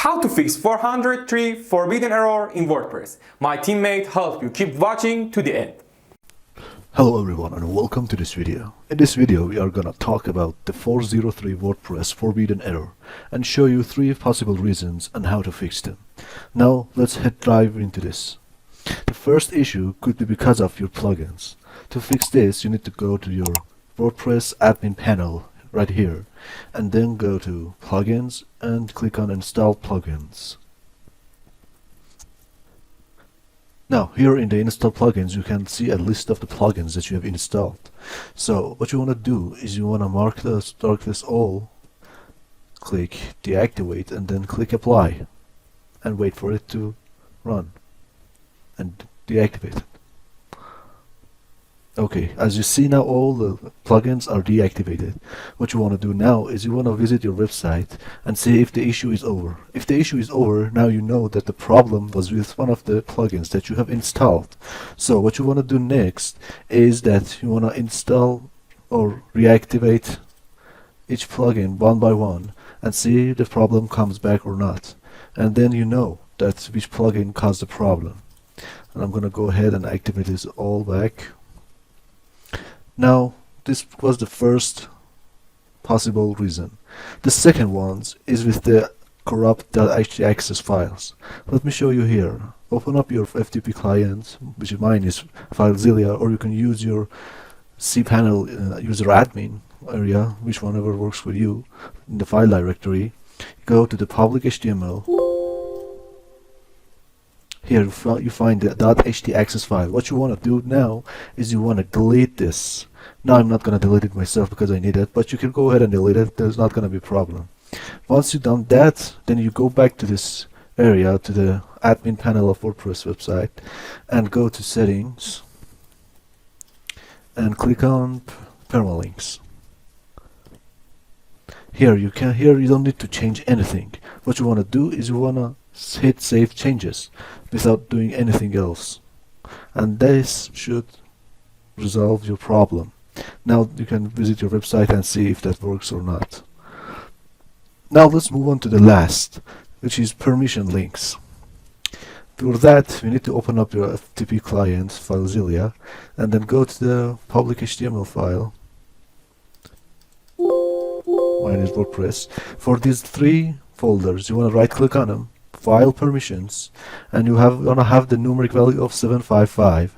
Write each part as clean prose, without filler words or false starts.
How to fix 403 forbidden error in WordPress. My teammate help you. Keep watching to the end. Hello everyone and welcome to this video. In this video we are gonna talk about the 403 WordPress forbidden error and show you 3 possible reasons and how to fix them. Now let's dive into this. The first issue could be because of your plugins. To fix this you need to go to your WordPress admin panel right here and then go to plugins and click on install plugins. Now here in the install plugins you can see a list of the plugins that you have installed. So what you want to do is you want to mark this all, click deactivate and then click apply and wait for it to run and deactivate it. Okay, as you see now all the plugins are deactivated. What you want to do now is you want to visit your website and see if the issue is over. If the issue is over, now you know that the problem was with one of the plugins that you have installed. So what you want to do next is that you want to install or reactivate each plugin one by one and see if the problem comes back or not. And then you know that which plugin caused the problem. And I'm going to go ahead and activate this all back. Now, this was the first possible reason. The second one is with the corrupt.htaccess files. Let me show you here. Open up your FTP client, which mine is FileZilla, or you can use your cPanel user admin area, which whenever works for you, in the file directory. Go to the public HTML. Here you find the .htaccess file. What you want to do now is you want to delete this. Now I'm not going to delete it myself because I need it, but you can go ahead and delete it. There's not going to be a problem. Once you've done that, then you go back to this area, to the admin panel of WordPress website, and go to settings and click on permalinks. Here you don't need to change anything. What you want to do is you want to hit save changes without doing anything else, and this should resolve your problem. Now you can visit your website and see if that works or not. Now let's move on to the last, which is permission links. For that we need to open up your FTP client FileZilla and then go to the public HTML file. Mine is WordPress. For these 3 folders you want to right click on them, file permissions, and you want to have the numeric value of 755.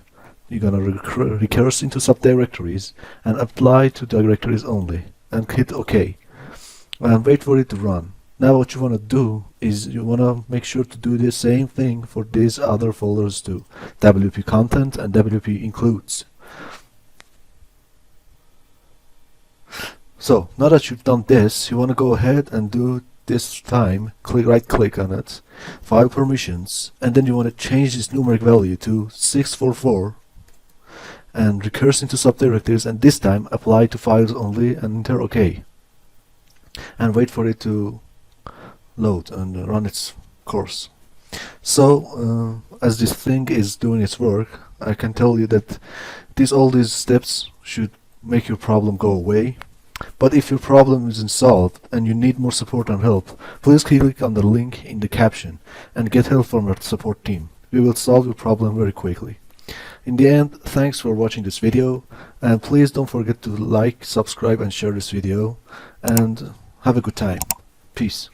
You're going to recurse into subdirectories and apply to directories only and hit OK and wait for it to run. Now what you want to do is you want to make sure to do the same thing for these other folders too, WP content and WP includes. So now that you've done this, you want to go ahead and do this time, right click on it, file permissions, and then you want to change this numeric value to 644 and recurse into subdirectories, and this time apply to files only and enter OK and wait for it to load and run its course. So as this thing is doing its work, I can tell you that all these steps should make your problem go away. But if your problem isn't solved and you need more support and help, please click on the link in the caption and get help from our support team. We will solve your problem very quickly. In the end, thanks for watching this video, and please don't forget to like, subscribe and share this video, and have a good time. Peace.